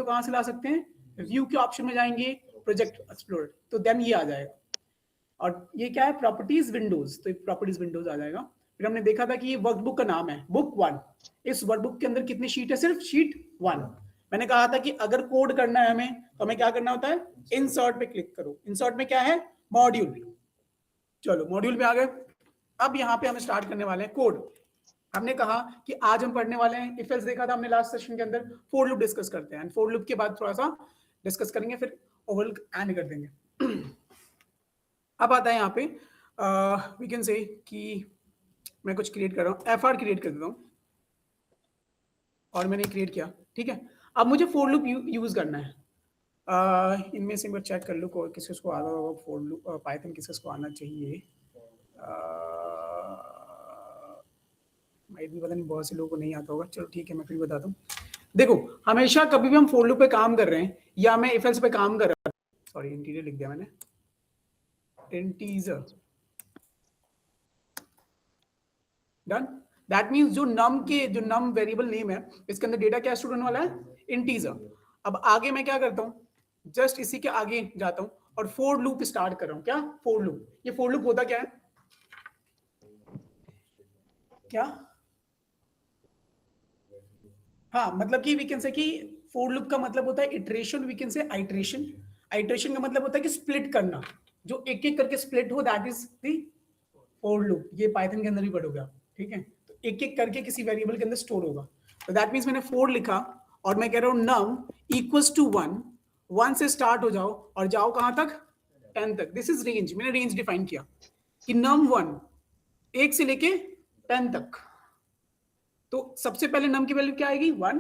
तो कहां से ला सकते हैं, व्यू के ऑप्शन में जाएंगे, प्रोजेक्ट एक्सप्लोरर, तो देन ये आ जाएगा। और ये क्या है, प्रॉपर्टीज विंडोज, तो प्रॉपर्टीज विंडोज आ जाएगा। फिर हमने देखा था कि ये वर्कबुक का नाम है बुक 1। इस वर्कबुक के अंदर कितनी शीट है, सिर्फ शीट 1। मैंने कहा था कि अगर कोड करना है हमें तो हमें क्या करना होता है, इंसर्ट पे क्लिक करो। इंसर्ट में क्या है, मॉड्यूल। चलो मॉड्यूल पे आ गए। अब यहाँ पे हम स्टार्ट करने वाले हैं कोड। हमने कहा कि आज हम पढ़ने वाले हैं इफ एल्स, देखा था हमने लास्ट सेशन के अंदर, फॉर लूप डिस्कस करते हैं। फॉर लूप के बाद थोड़ा सा डिस्कस करेंगे, फिर ओवरऑल एंड कर देंगे। अब आता है यहाँ पे वी कैन से कि मैं कुछ क्रिएट कर रहा हूँ, एफ आर क्रिएट कर देता हूँ, और मैंने क्रिएट किया, ठीक है। अब मुझे फॉर लूप यूज करना है। इनमें से एक बार चेक कर लो किस किसको आता होगा फॉर लूप, पाइथन किस किसको आना चाहिए। भी पता नहीं, बहुत से लोगों को नहीं आता होगा। चलो ठीक है, मैं फिर बताता हूँ। देखो, हमेशा कभी भी हम फॉर लूप पे काम कर रहे हैं या मैं इफ एल्स पे काम कर रहा हूँ, सॉरी इंटीजर लिख दिया मैंने, इंटीजर, डन। दैट मींस जो नम वेरिएबल नेम है, इसके अंदर डेटा क्या स्टोर होने वाला है, इंटीजर। अब आगे मैं क्या करता हूँ, जस्ट इसी के आगे जाता हूँ और फॉर लूप स्टार्ट कर रहा हूँ। क्या, फॉर लूप। ये फॉर लूप होता क्या है, क्या, हाँ मतलब कि वी कैन से कि फॉर लूप का मतलब होता है iteration, we can say iteration. Iteration का मतलब होता है कि स्प्लिट करना, जो एक एक करके स्प्लिट हो, that is the for loop. ये पाइथन के अंदर भी पढ़ोगे आप, ठीक है। तो एक एक करके किसी वेरिएबल के अंदर स्टोर होगा। तो दैट मींस मैंने फोर लिखा और मैं कह रहा हूं नम इक्वल्स टू 1, 1 से स्टार्ट हो जाओ और जाओ कहां तक, 10 तक। दिस इज रेंज, मैंने रेंज डिफाइन किया कि नम 1 1 से लेके 10 तक। तो सबसे पहले नम की वैल्यू क्या आएगी, 1,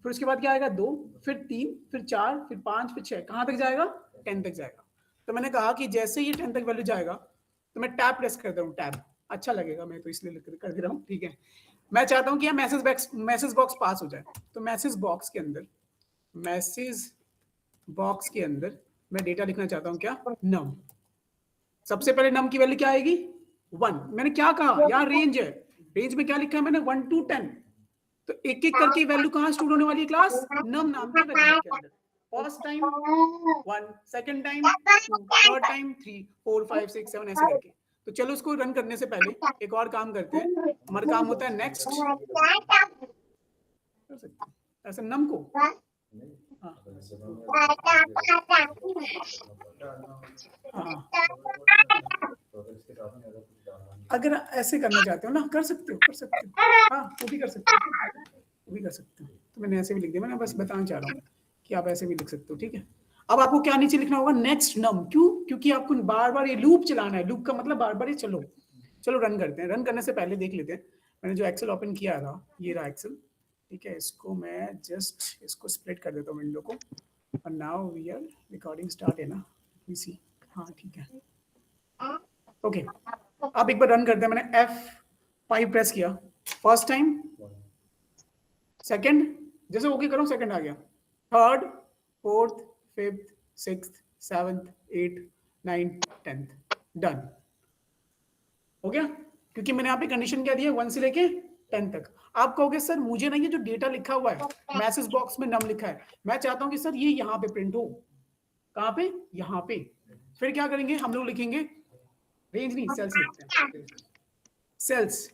फिर उसके बाद क्या आएगा, 2, फिर 3, फिर 4, फिर 5, फिर 6, कहां तक जाएगा, 10 तक जाएगा। तो मैंने कहा कि जैसे ये 10 तक वैल्यू जाएगा तो मैं टैब प्रेस करता हूँ, टैब अच्छा लगेगा, मैं तो इसलिए कर दे रहा हूँ, ठीक है। मैं चाहता हूँ कि यह मैसेज बॉक्स पास हो जाए। तो मैसेज बॉक्स के अंदर मैं डेटा लिखना चाहता हूँ, क्या, नम। सबसे पहले नम की वैल्यू क्या आएगी, 1। मैंने क्या कहा, यहाँ रेंज है, रेंज में क्या लिखा है मैंने, 1 to 10। तो एक एक करके वैल्यू कहां स्टोर होने वाली है, क्लास नम नाम के वेरिएबल के अंदर। First time 1, second time 2, third time 3, 4, 5, 6, 7 ऐसे करके। तो चलो इसको रन करने से पहले एक और काम करते हैं। हमारा काम होता है नेक्स्ट, ऐसे नम को, हाँ अगर ऐसे करना चाहते हो ना, कर सकते हो, हाँ वो भी कर सकते हो, तो मैंने ऐसे भी लिख दिया, मैंने बस बताना चाह रहा हूँ कि आप ऐसे भी लिख सकते हो, ठीक है। अब आपको क्या नीचे लिखना होगा, नेक्स्ट नम। क्यों, क्योंकि आपको बार बार ये लूप चलाना है। लूप का मतलब बार बार ये चलो रन करते हैं। रन करने से पहले देख लेते हैं, मैंने जो एक्सेल ओपन किया था, ये रहा एक्सेल, ठीक है। इसको मैं जस्ट इसको स्प्लिट कर देता हूँ विंडो को, और now we are recording start है ना, इसी, हाँ ठीक है, ओके। अब एक बार रन करते हैं। मैंने F5 प्रेस किया, फर्स्ट टाइम, सेकंड, जैसे ओके करो सेकंड आ गया, third, fourth, fifth, sixth, seventh, 8, 9, 10, done हो गया। क्योंकि मैंने यहाँ पे कंडीशन क्या दिया, 1 से लेके 10 तक। आप कहोगे सर मुझे ना ये जो डेटा लिखा हुआ है मैसेज बॉक्स में नम लिखा है, मैं चाहता हूँ कि सर ये यहाँ पे प्रिंट हो। कहाँ पे, यहाँ पे। फिर क्या करेंगे, हम लोग लिखेंगे, रेंज नहीं, सेल्स लिखते हैं। सेल्स,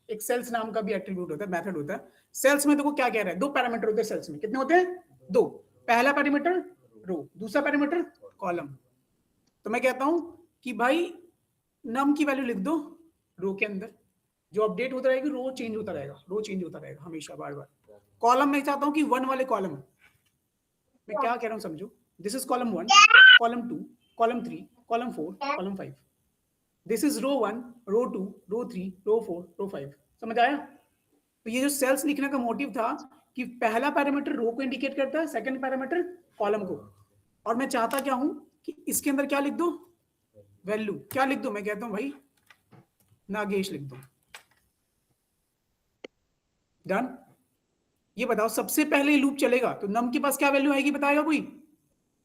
एक सेल्स नाम का भी एट्रीब्यूट होता है, मेथड होता है। सेल्स में देखो क्या कह रहा है, 2 पैरामीटर होते हैं सेल्स में। कितने होते हैं, 2। पहला पैरामीटर रो, दूसरा पैरामीटर कॉलम। तो मैं कहता हूं कि भाई नम की वैल्यू लिख दो रो के अंदर, जो अपडेट होता रहेगा, रो चेंज होता रहेगा हमेशा, बार बार। कॉलम में चाहता हूं कि 1 वाले कॉलम, मैं क्या कह रहा हूं समझो, this is column 1, column 2, column 3, column 4, column 5। This is row 1, row 2, row 3, row 4, row 5। समझ आया। तो ये जो सेल्स लिखने का मोटिव था कि पहला पैरामीटर रो को इंडिकेट करता है, सेकंड पैरामीटर कॉलम को। और मैं चाहता क्या हूं कि इसके अंदर क्या लिख दो, वैल्यू। क्या लिख दो, मैं कहता हूं भाई नागेश लिख दो, डन। ये बताओ सबसे पहले लूप चलेगा तो नम के पास क्या वैल्यू आएगी, बताएगा कोई,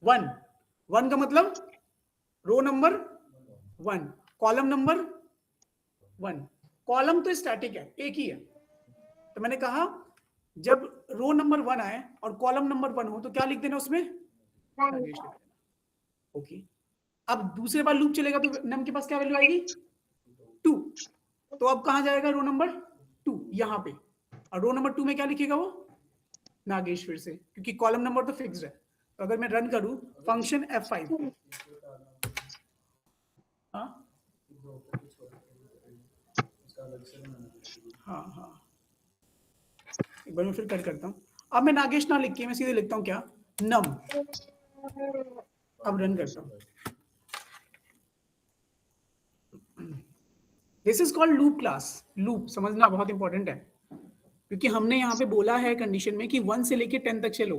1। 1 का मतलब row number 1, column number 1। Column तो स्टैटिक है, एक ही है। तो मैंने कहा जब रो नंबर 1 आए और कॉलम नंबर 1 हो तो क्या लिख देना उसमें, नागेश लिख देना। ओके, अब दूसरे बार लूप चलेगा तो नम के पास क्या वैल्यू आएगी, 2। तो अब कहां जाएगा रो नंबर 2, यहां पे, और रो नंबर 2 में क्या लिखेगा वो, नागेश फिर से, क्योंकि कॉलम नंबर तो फिक्स्ड है। तो अगर मैं रन करूं फंक्शन F5, हाँ हाँ हाँ, एक बार मैं फिर कर करता हूँ। अब मैं नागेश ना लिख के मैं सीधे लिखता हूँ क्या, नम। अब रन करता हूँ। This is called loop class. Loop समझना बहुत इंपॉर्टेंट है, क्योंकि हमने यहाँ पे बोला है कंडीशन में कि 1 से लेके 10 तक चलो,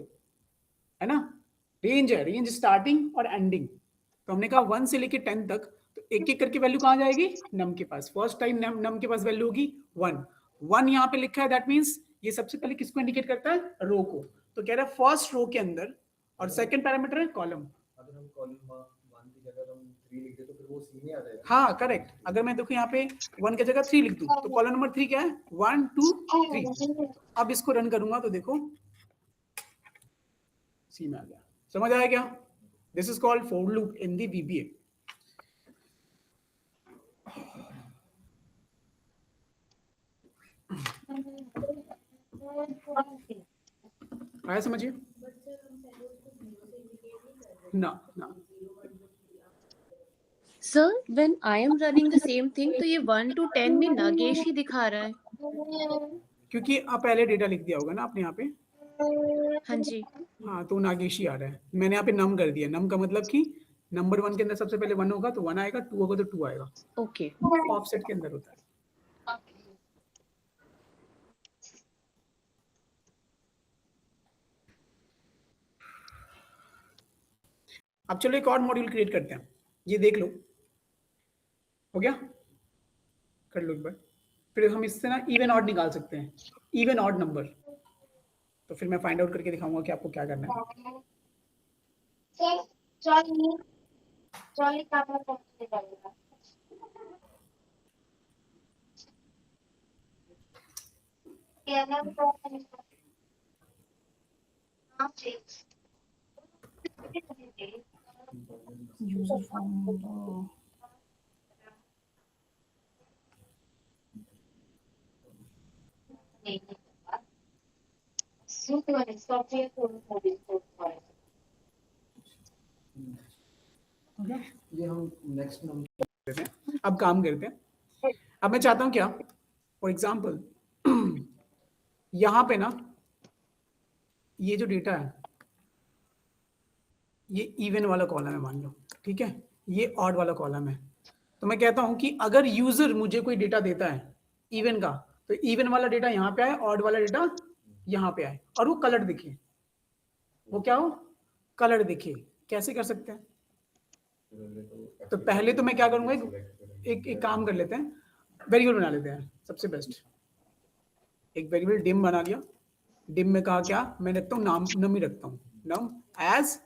है ना, रेंज है, रेंज स्टार्टिंग और एंडिंग। तो हमने कहा 1 से लेके 10 तक, तो एक एक करके वैल्यू कहाँ जाएगी, नम के पास। फर्स्ट टाइम नम के पास वैल्यू होगी 1। 1 यहाँ पे लिखा है, दैट मीन्स ये सबसे पहले किसको इंडिकेट करता है, रो को। तो कह रहा है फर्स्ट रो के अंदर, और सेकंड पैरामीटर है कॉलम। अगर हम कॉलम 1 की जगह हम 3 लिख दे तो फिर वो सी में आ जाएगा। हाँ करेक्ट, अगर मैं देखो यहाँ पे 1 की जगह 3 लिख दूं तो कॉलम नंबर 3 क्या है, 1 2 3। अब इसको रन करूंगा तो देखो सी में आ गया। समझ आया क्या, this is called for loop in the VBA। आया समझिए ना ना। Sir, when I am running the same thing, तो ये 1 to 10 में नागेश ही दिखा रहा है। क्योंकि आप पहले डेटा लिख दिया होगा ना आपने यहाँ पे, हाँ जी। हाँ तो नागेश ही आ रहा है। मैंने यहाँ पे नम कर दिया, नम का मतलब कि नंबर 1 के अंदर सबसे पहले 1 होगा तो 1 आएगा, 2 होगा तो 2 आएगा। ओके, ऑफसेट के अंदर होता है। अब चलो एक और मॉड्यूल क्रिएट करते हैं, ये देख लो, हो गया, कर लो एक बार। फिर हम इससे ना इवन ऑड निकाल सकते हैं, इवन ऑड नंबर। तो फिर मैं फाइंड आउट करके दिखाऊंगा कि आपको क्या करना है। यूजर फॉर्म ये हम नेक्स्ट करते हैं। अब काम करते हैं। अब मैं चाहता हूं क्या, फॉर एग्जाम्पल यहां पे ना ये जो डेटा है ये इवन वाला कॉलम है मान लो, ठीक है, ये ऑड वाला कॉलम है। तो मैं कहता हूं कि अगर यूजर मुझे कोई डेटा देता है इवन का, तो इवन वाला डेटा यहाँ पे आए, ऑड वाला डेटा यहाँ पे आए, और वो कलर दिखे। वो क्या हो, कलर दिखे। कैसे कर सकते हैं, तो पहले तो मैं क्या करूंगा, एक काम कर लेते हैं, वेरिएबल बना लेते हैं। सबसे बेस्ट एक वेरिएबल डिम बना लिया। डिम में कहा क्या, मैं रखता हूँ नाम, नम ही रखता हूँ, नम एज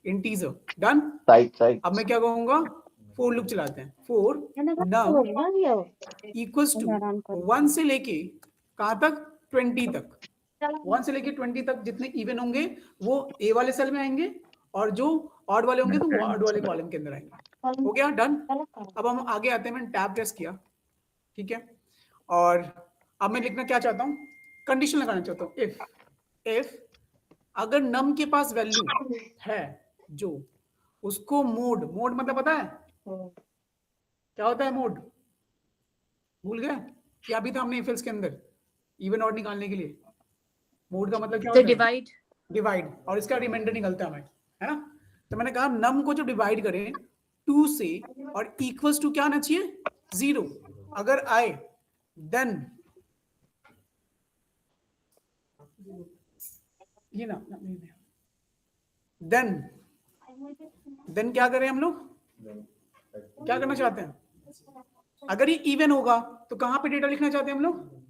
इंटीजर। डन। अब मैं क्या कहूंगा, फोर लूप चलाते हैं। फोर नम इक्वल्स टू 1 से लेके कहां तक, 20 तक। 1 से लेके 20 तक जितने इवन होंगे वो ए वाले सेल में आएंगे, और जो ऑड वाले होंगे तो वो ऑड वाले कॉलम के अंदर आएंगे। हो गया, डन। अब हम आगे आते हैं, मैंने टैब प्रेस किया, ठीक है, और अब मैं लिखना क्या चाहता हूँ, कंडीशन लगाना चाहता हूँ, इफ अगर नम के पास वैल्यू है जो, उसको मोड, मोड मतलब पता है क्या होता है मोड, भूल गए कि अभी था हमने इफ एल्स के अंदर इवन ऑड निकालने के लिए। मोड का मतलब क्या होता है, डिवाइड, डिवाइड, और इसका रिमाइंडर निकलता है हमें, है ना। तो मैंने कहा नम को जो डिवाइड करें 2 से, और इक्वल्स टू क्या आना चाहिए, 0। अगर आए देन ये ना देन क्या करें हम लोग, क्या करना चाहते हैं, अगर ये इवन होगा तो कहां पे डेटा लिखना चाहते हैं हम लोग,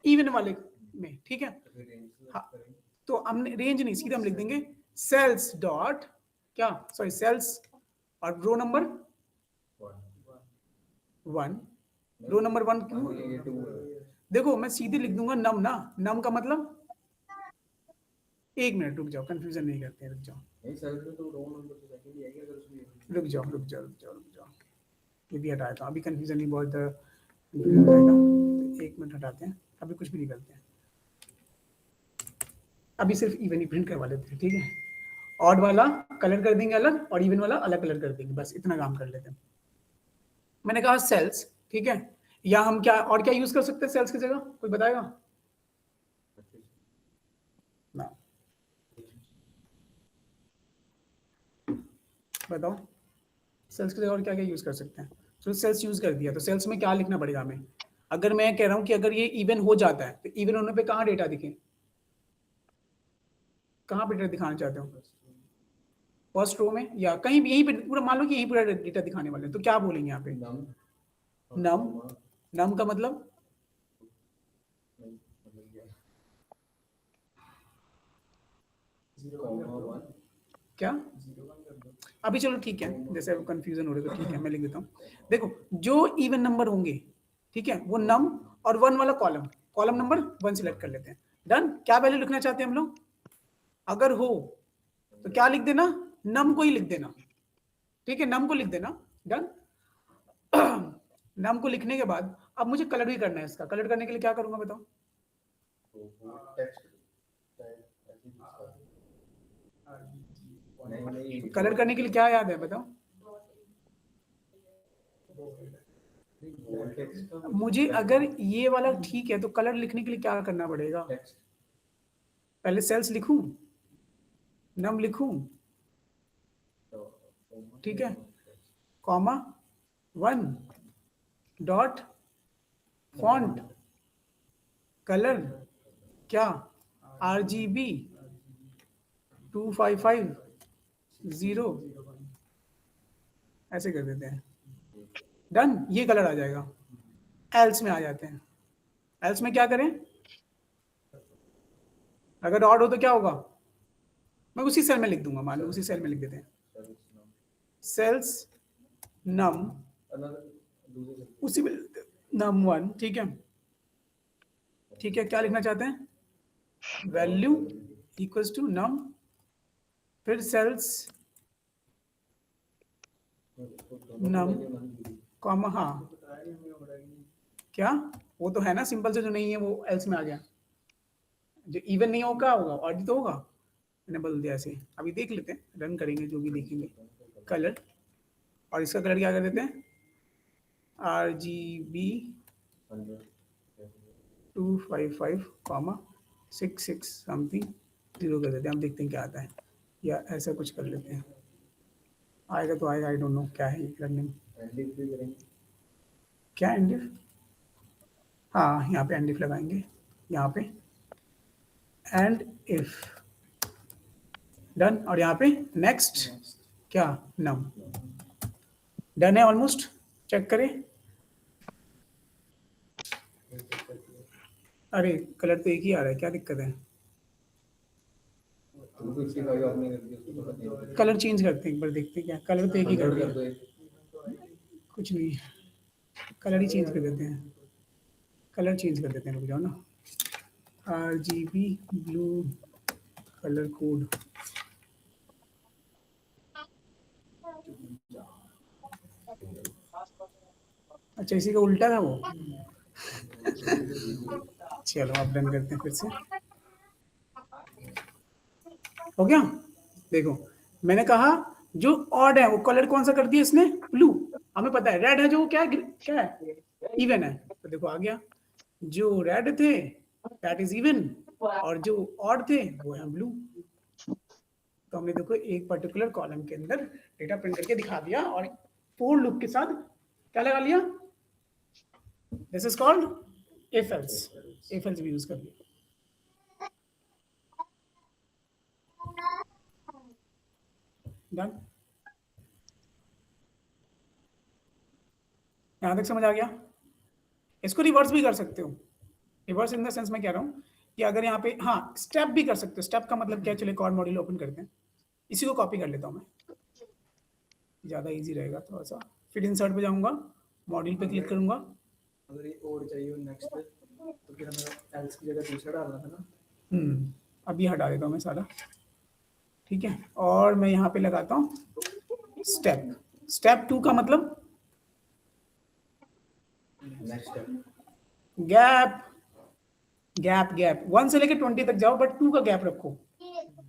इवन वाले में, ठीक है। हाँ, तो हमने रेंज नहीं, सीधा हम लिख देंगे सेल्स डॉट क्या, सॉरी सेल्स और रो नंबर 1, रो नंबर 1 क्यों, देखो मैं सीधे लिख दूंगा नम ना, नम का मतलब एक मिनट रुक जाओ, कंफ्यूजन नहीं करते हैं, रुक जाओ नहीं सेल्स में तो रो नंबर तो सेकंड ही आएगा अगर उसमें रुक जाओ रुक जाओ रुक जाओ रुक जाओ, ये भी हटाया था, अभी कंफ्यूजन नहीं बहुत कंफ्यूजन रहेगा, तो एक मिनट हटाते हैं, अभी कुछ भी नहीं करते हैं, अभी सिर्फ इवन ही प्रिंट करवा लेते हैं, ठीक है। ऑड वाला कलर कर देंगे अलग और इवन वाला अलग कलर कर देंगे, बस इतना काम कर लेते हैं। मैंने कहा सेल्स, ठीक है, या हम क्या और क्या यूज कर सकते हैं सेल्स की जगह, कोई बताएगा ना, बताओ सेल्स की जगह और क्या क्या यूज कर सकते हैं। तो सेल्स यूज कर दिया, तो सेल्स में क्या लिखना पड़ेगा हमें, अगर मैं कह रहा हूं कि अगर ये इवन हो जाता है तो इवन होने पे कहाँ डेटा दिखे, कहाँ पे डेटा दिखाना चाहते हो, फर्स्ट रो में या कहीं भी, यहीं पे पूरा मान लो कि यहीं पूरा डेटा दिखाने वाले हैं, तो क्या बोलेंगे यहाँ पे, नम, नम का मतलब क्या, अभी चलो ठीक है, जैसे कंफ्यूजन हो रहा है तो ठीक है मैं लिख देता हूँ। देखो जो इवन नंबर होंगे, ठीक है, वो नम और वन वाला कॉलम, कॉलम नंबर 1 सिलेक्ट कर लेते हैं, डन। क्या वैल्यू लिखना चाहते हैं हम लोग, अगर हो तो क्या लिख देना, नम को ही लिख देना, ठीक है, नम को लिख देना, डन। नम को लिखने के बाद अब मुझे कलर भी करना है, इसका कलर करने के लिए क्या करूंगा बताओ, कलर करने के लिए क्या याद है बताओ, मुझे अगर ये वाला ठीक है तो कलर लिखने के लिए क्या करना पड़ेगा, पहले सेल्स लिखूं, नम लिखूं, ठीक है, कॉमा 1 डॉट फॉन्ट कलर क्या RGB 2550 ऐसे कर देते हैं, डन, ये कलर आ जाएगा। एल्स में आ जाते हैं, एल्स में क्या करें, अगर ऑड हो तो क्या होगा, मैं उसी सेल में लिख दूंगा, मान लो उसी सेल में लिख देते हैं, सेल्स नम, उसी में नम 1, ठीक है, ठीक है, क्या लिखना चाहते हैं, वैल्यू इक्वल्स टू नम, फिर सेल्स नम कॉमा, हाँ क्या, वो तो है ना सिंपल से, जो नहीं है वो एल्स में आ गया, जो इवन नहीं होगा होगा ऑड तो होगा, मैंने बदल दिया ऐसे, अभी देख लेते हैं, रन करेंगे जो भी देखेंगे, कलर, और इसका कलर क्या कर देते हैं, RGB 255 कॉमा 66 समथिंग 0 कर देते हैं, हम देखते हैं क्या आता है, या ऐसा कुछ कर लेते हैं, आएगा तो आएगा, आई डोंट नो क्या है ये करने में, क्या एंडिफ, हाँ यहाँ पे एंडिफ लगाएंगे, यहाँ पे एंड इफ, डन, और यहाँ पे नेक्स्ट क्या नम, डन है ऑलमोस्ट, चेक करें, अरे कलर तो एक ही आ रहा है, क्या दिक्कत है, कलर चेंज करते हैं एक बार, देखते हैं क्या, कलर तो एक ही कर दिया, कुछ नहीं, कलर ही चेंज कर देते हैं, कलर चेंज कर देते हैं, रुक जाओ ना, RGB ब्लू कलर कोड, अच्छा इसी का उल्टा था वो, चलो आप डन करते हैं फिर से, हो गया, देखो मैंने कहा जो ऑड है वो कलर कौन सा कर दिया इसने, ब्लू, हमें पता है, रेड है जो क्या क्या है, इवन है, तो देखो आ गया, जो रेड थे दैट इज इवन, और जो ऑड थे वो है ब्लू, तो हमने देखो एक पर्टिकुलर कॉलम के अंदर डेटा प्रिंट करके दिखा दिया, और फॉर लूप के साथ क्या लगा लिया, this is called if else, if else भी यूज कर लिया, डन, यहां तक समझ आ गया। इसको रिवर्स भी कर सकते हो, रिवर्स इन द सेंस मैं कह रहा हूँ कि अगर यहाँ पे, हाँ स्टेप भी कर सकते हो, स्टेप का मतलब क्या, चलिए कॉर्ड मॉड्यूल ओपन करते हैं, इसी को कॉपी कर लेता हूँ मैं, ज़्यादा इजी रहेगा थोड़ा सा, फिर इंसर्ट पे जाऊंगा, मॉड्यूल पे क्लिक करूंगा, अगर ये और चाहिए नेक्स्ट तो फिर हमें एल्स की जगह दूसरा डालना था ना, अभी हटा देता हूँ मैं सारा, ठीक है। और मैं यहाँ पे लगाता हूँ स्टेप। स्टेप 2 का मतलब next step gap, gap gap 1 से लेके 20 तक जाओ, बट 2 का गैप रखो।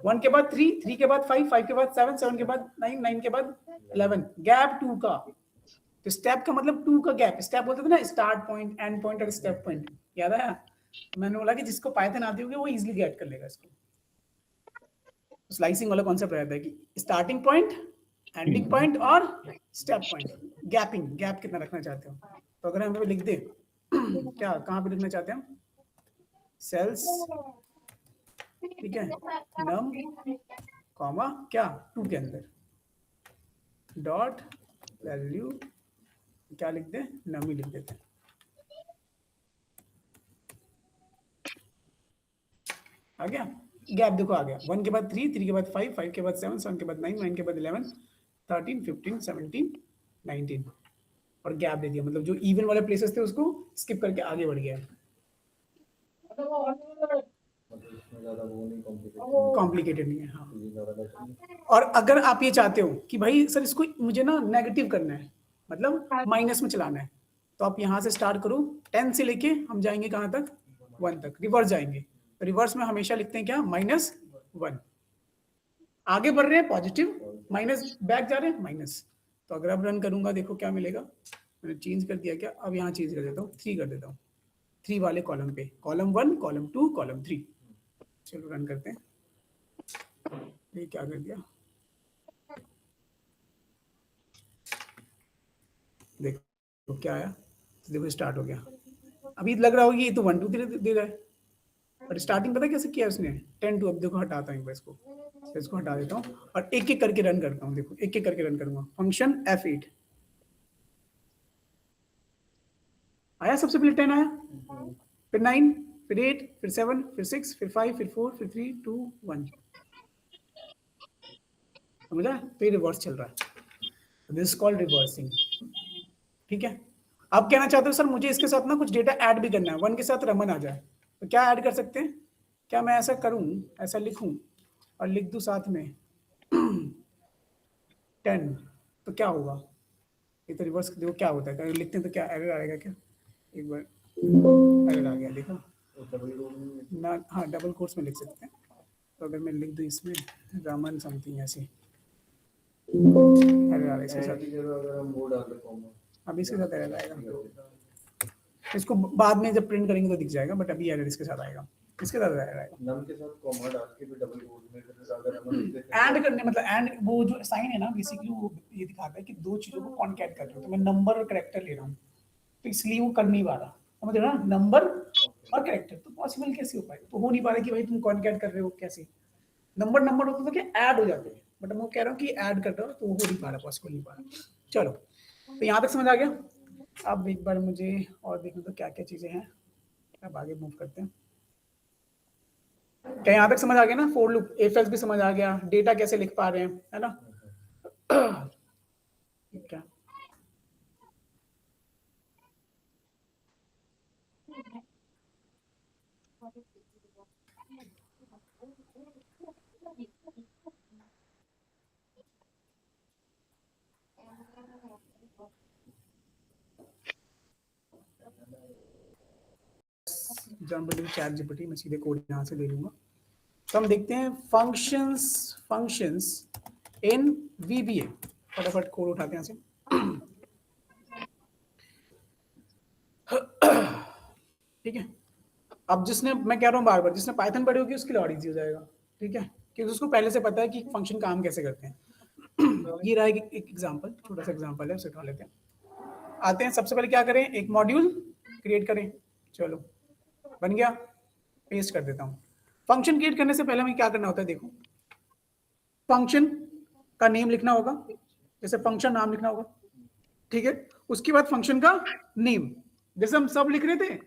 1 के बाद 3, 3 के बाद 5, 5 के बाद 7, 7 के बाद 9, 9 के बाद 11, गैप 2 का। तो स्टेप का मतलब 2 का गैप। स्टेप बोलते थे ना, स्टार्ट पॉइंट, एंड पॉइंट और स्टेप पॉइंट, याद आया? मैंने बोला कि जिसको पाइथन आती होगी वो इजीली गेट कर लेगा इसको। स्लाइसिंग वाला कॉन्सेप्ट रहता है कि स्टार्टिंग पॉइंट, एंडिंग पॉइंट और स्टेप पॉइंट। गैपिंग, गैप कितना रखना चाहते हो? तो अगर हम लिख दे क्या, कहाँ पे लिखना चाहते हैं हम? सेल्स, ठीक है, नम कॉमा क्या 2 के अंदर डॉट वैल्यू क्या लिख दे, नम ही लिख देते हैं। आ गया गैप, देखो आ गया। 1 के बाद 3, 3 के बाद 5, 5 के बाद 7, 7 के बाद 9, 9 के बाद 11, 13, 15, 17, 19 और गैप दे दिया। मतलब जो इवन वाले प्लेसेस थे उसको स्किप करके आगे बढ़ गया। मतलब इसमें ज्यादा वो नहीं कॉम्प्लिकेटेड नहीं है, हाँ। ये ज्यादा बेटर नहीं। और अगर आप ये चाहते हो कि भाई सर इसको मुझे ना नेगेटिव करना है, मतलब माइनस में चलाना है, तो आप यहाँ से स्टार्ट करो। 10 से लेके हम जाएंगे कहाँ तक? 1 तक, रिवर्स जाएंगे। तो रिवर्स में हमेशा लिखते हैं क्या? -1। आगे बढ़ रहे हैं पॉजिटिव, माइनस बैक जा रहे हैं माइनस। तो अगर अब रन करूंगा, देखो क्या मिलेगा। मैंने चेंज कर दिया क्या? अब यहाँ चेंज कर देता हूँ, 3 कर देता हूँ। 3 वाले कॉलम पे, कॉलम 1, कॉलम 2, कॉलम 3। चलो रन करते हैं। ये क्या कर दिया, देखो क्या आया। तो देखो स्टार्ट हो गया। अभी लग रहा होगा ये तो 1 2 3 दे रहा है, पर स्टार्टिंग पता है कैसे किया उसने? 10 2। अब देखो हटाता हूँ इसको, इसको हटा देता हूँ और एक एक करके रन करता हूँ। देखो एक एक करके रन करूंगा। फंक्शन F8 आया, सबसे पहले 10 आया, फिर 9, फिर 8, फिर 7, फिर 6, फिर 5, फिर 4, फिर 3, 2, 1। समझा? तो ये रिवर्स चल रहा है। दिस कॉल्ड रिवर्सिंग, ठीक है। अब कहना चाहते हो सर मुझे इसके साथ ना कुछ डेटा ऐड भी करना है, 1 के साथ रमन आ जाए, तो क्या ऐड कर सकते हैं? क्या मैं ऐसा करूं, ऐसा लिखूं और लिख दूं साथ में 10, तो क्या होगा? ये तो रिवर्स देखो क्या होता है। अगर लिखते हैं तो क्या एरर आएगा? क्या एक बार एरर आ गया, देखो ना। हाँ, डबल कोट्स में लिख सकते हैं। तो अगर मैं लिख दूं इसमें रमन समथिंग ऐसे, एरर आ रहा है इसके साथ। अगर हम वो डाल दें कॉमा, अभी इसके साथ एरर आएगा। इसको बाद में जब प्रिंट करेंगे तो दिख जाएगा, बट अभी एरर इसके साथ आएगा, इसके साथ एरर आएगा। नम के साथ कॉमा डाल के फिर डबल कोट में फिर अगर हम लिख देते ऐड करने मतलब ऐड, वो जो साइन है ना बेसिकली वो ये दिखाता है कि दो चीजों को कॉन्कैट कर रहे हो। तो मैं नंबर और कैरेक्टर ले रहा हूँ, तो इसलिए वो कर नहीं पा रहा। समझ रहे हो ना? नंबर और कैरेक्टर तो पॉसिबल कैसे हो पाएगा? तो हो नहीं पा रहा कि भाई तुम कॉन्कैट कर रहे हो कैसे? नंबर नंबर होता तो क्या ऐड हो जाते हैं, बट मैं कह रहा हूँ कि ऐड कर रहा हूँ तो वो हो नहीं पा रहा, पॉसिबल नहीं पा रहा। चलो, तो यहाँ तक समझ आ गया। अब एक बार मुझे और देखना तो क्या क्या चीजें हैं। अब आगे मूव करते हैं। क्या यहाँ तक समझ आ गया ना? फोर लूप, इफ एल्स भी समझ आ गया, डेटा कैसे लिख पा रहे हैं, है ना? क्या एग्जाम्पल चैट जीपीटी, मैं सीधे कोड यहाँ से ले लूंगा। तो हम देखते हैं फंक्शंस इन VBA। फटाफट कोड उठाते हैं यहाँ से। ठीक है। अब जिसने, मैं कह रहा हूँ बार बार, जिसने पाइथन पढ़ी होगी उसके लिए और इजी हो जाएगा, ठीक है, क्योंकि उसको पहले से पता है कि फंक्शन काम कैसे करते हैं। ये रहा एक एग्जांपल, छोटा सा एग्जांपल है, उसे उठा लेते हैं। आते हैं, सबसे पहले क्या करें, एक मॉड्यूल क्रिएट करें। चलो बन गया, पेस्ट कर देता हूँ। फंक्शन क्रिएट करने से पहले हमें क्या करना होता है? देखो, फंक्शन का नेम लिखना होगा, जैसे फंक्शन नाम लिखना होगा, ठीक है। उसके बाद फंक्शन का नेम, जैसे हम सब लिख रहे थे,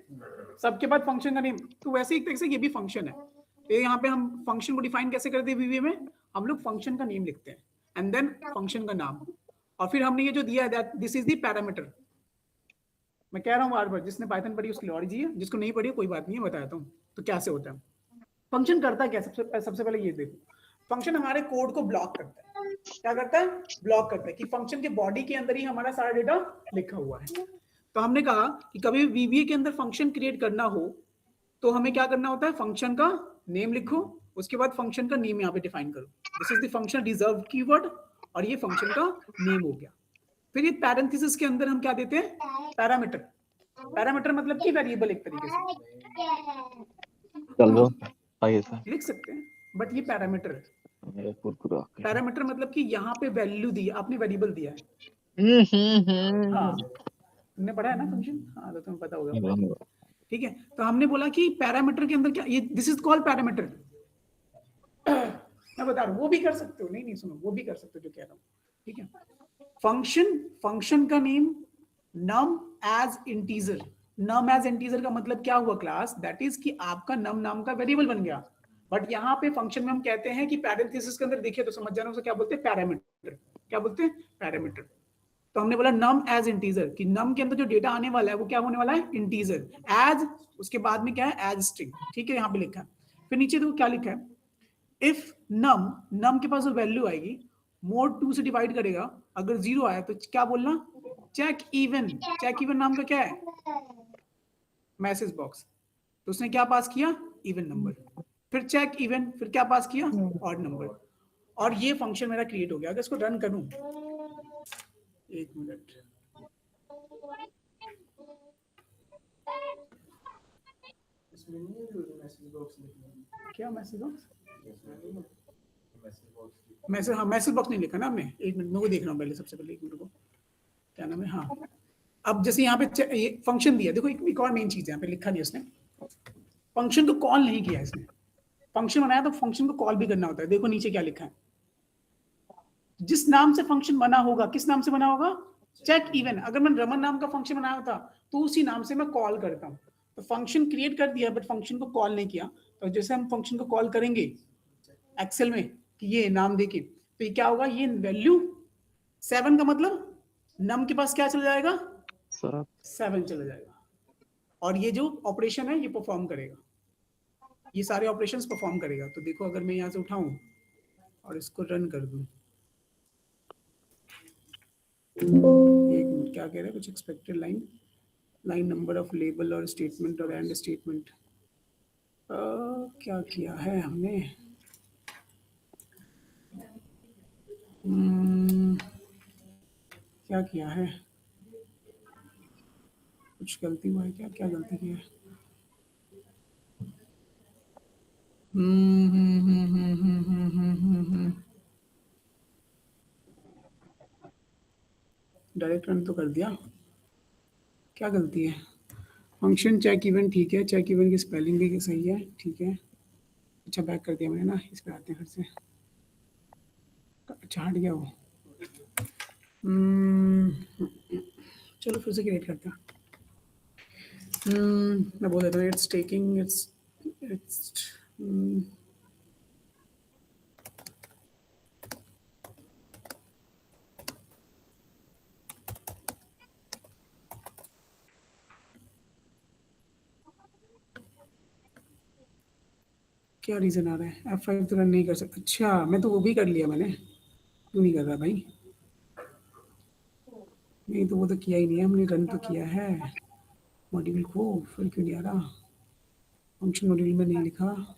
सबके बाद फंक्शन का नेम, तो वैसे एक तरह से ये भी फंक्शन है। तो यहाँ पे हम फंक्शन को डिफाइन कैसे करते हैं VBA में? हम लोग फंक्शन का नेम लिखते हैं एंड देन फंक्शन का नाम, और फिर हमने ये जो दिया है दिस इज द पैरामीटर। मैं कह रहा हूँ बार बार, जिसने पाइथन पढ़ी उसके लिए और इजी है, जिसको नहीं पढ़ी कोई बात नहीं है, बताता हूँ तो कैसे होता है। फंक्शन करता क्या, सबसे पहले ये देखो, फंक्शन हमारे कोड को ब्लॉक करता है। क्या करता है? ब्लॉक करता है कि फंक्शन के बॉडी के अंदर ही हमारा सारा डेटा लिखा हुआ है। तो हमने कहा कि कभी वीबीए के अंदर फंक्शन क्रिएट करना हो तो हमें क्या करना होता है, फंक्शन का नेम लिखो, उसके बाद फंक्शन का नेम यहाँ पे डिफाइन करो, this is the function reserve keyword, और ये फंक्शन का नेम हो गया। फिर ये पैरेंथेसिस के अंदर हम क्या देते हैं, पैरामीटर। पैरामीटर मतलब कि वेरिएबल एक तरीके से, चलो ऐसा लिख सकते हैं, बट ये पैरामीटर है। मेरा कुरकुरा पैरामीटर मतलब कि यहाँ पे वैल्यू दी, आपने वेरिएबल दिया है। हाँ, तुमने पढ़ा है ना फंक्शन, हाँ तो तुम्हें पता होगा। ठीक है, तो हमने बोला कि पैरामीटर के अंदर क्या, ये दिस इज कॉल्ड पैरामीटर। मैं बता रहा हूँ, वो भी कर सकते हो, नहीं सुनो, वो भी कर सकते हो जो कह रहा हूँ। ठीक है, फंक्शन का नेम नम एज इंटीजर। नम एज इंटीजर का मतलब क्या हुआ क्लास, दैट इज कि आपका नम नाम का वेरिएबल बन गया। बट यहाँ पे फंक्शन में हम कहते हैं कि पैरेंथेसिस के अंदर देखिए तो समझ जाना, उसे क्या बोलते हैं, पैरामीटर। क्या बोलते हैं, पैरामीटर। तो हमने बोला नम एज इंटीजर, कि नम के अंदर जो डेटा आने वाला है वो क्या होने वाला है, इंटीजर। एज, उसके बाद में क्या है, एज स्ट्रिंग। ठीक है, यहाँ पे लिखा है। फिर नीचे देखो क्या लिखा है, इफ नम के पास जो वैल्यू आएगी मोड 2 से डिवाइड करेगा, अगर 0 आया तो क्या बोलना, चेक इवन। चेक इवन नाम का क्या है, मैसेज बॉक्स। तो उसने क्या पास किया, इवन नंबर। फिर चेक इवन, फिर क्या पास किया, ऑड नंबर। और ये फंक्शन मेरा क्रिएट हो गया। अगर इसको रन करूं, एक मिनट, इसमें नहीं है जो मैसेज बॉक्स लिखना है। क्या मैसेज बॉक्स, इसमें नहीं है मैसेज बॉक्स। मैसेज, हाँ मैसेज बॉक्स नहीं लिखा ना हमने। एक मिनट, मैं वो देख रहा हूँ पहले, सबसे पहले एक मिनट को, क्या नाम है, हाँ। अब जैसे यहाँ पे ये फंक्शन दिया, देखो एक और मेन चीज है यहाँ पे लिखा दिया उसने, फंक्शन को कॉल नहीं किया इसने। फंक्शन बनाया तो फंक्शन को कॉल भी करना होता है। देखो नीचे क्या लिखा है, जिस नाम से फंक्शन बना होगा, किस नाम से बना होगा, चेक इवन। अगर मैं रमन नाम का फंक्शन बनाया होता तो उसी नाम से मैं कॉल करता हूँ। तो फंक्शन क्रिएट कर दिया बट फंक्शन को कॉल नहीं किया। तो जैसे हम फंक्शन को कॉल करेंगे एक्सेल में कि ये नाम देके, तो ये क्या होगा, ये वैल्यू 7 का मतलब नम के पास क्या चला जाएगा, 7 चला जाएगा, और ये जो ऑपरेशन है ये परफॉर्म करेगा, ये सारे ऑपरेशंस परफॉर्म करेगा। तो देखो अगर मैं यहाँ से उठाऊं और इसको रन कर दूं, एक मिनट, क्या कह रहे हैं, कुछ expected line number of label और स्टेटमेंट और एंड स्टेटमेंट। क्या किया है हमने, क्या किया है, कुछ गलती हुआ है क्या, क्या गलती की है, डायरेक्ट रन तो कर दिया, क्या गलती है, फंक्शन चेक इवन, ठीक है, चेक इवन की स्पेलिंग भी सही है, ठीक है, अच्छा बैक कर दिया मैंने ना, इस पे आते हैं फिर से, अच्छा हट गया वो, चलो फिर से क्रिएट करते हैं। मैं बोल देता हूँ, इट्स टेकिंग इट्स क्या रीजन आ रहा है, F5 तो रन नहीं कर सकता। अच्छा, मैं तो वो भी कर लिया मैंने, क्यों नहीं कर रहा भाई, नहीं तो वो तो किया ही नहीं है हमने, रन तो किया है मॉड्यूल को, फिर क्यों नहीं आ रहा, फंक्शन मॉड्यूल में नहीं लिखा।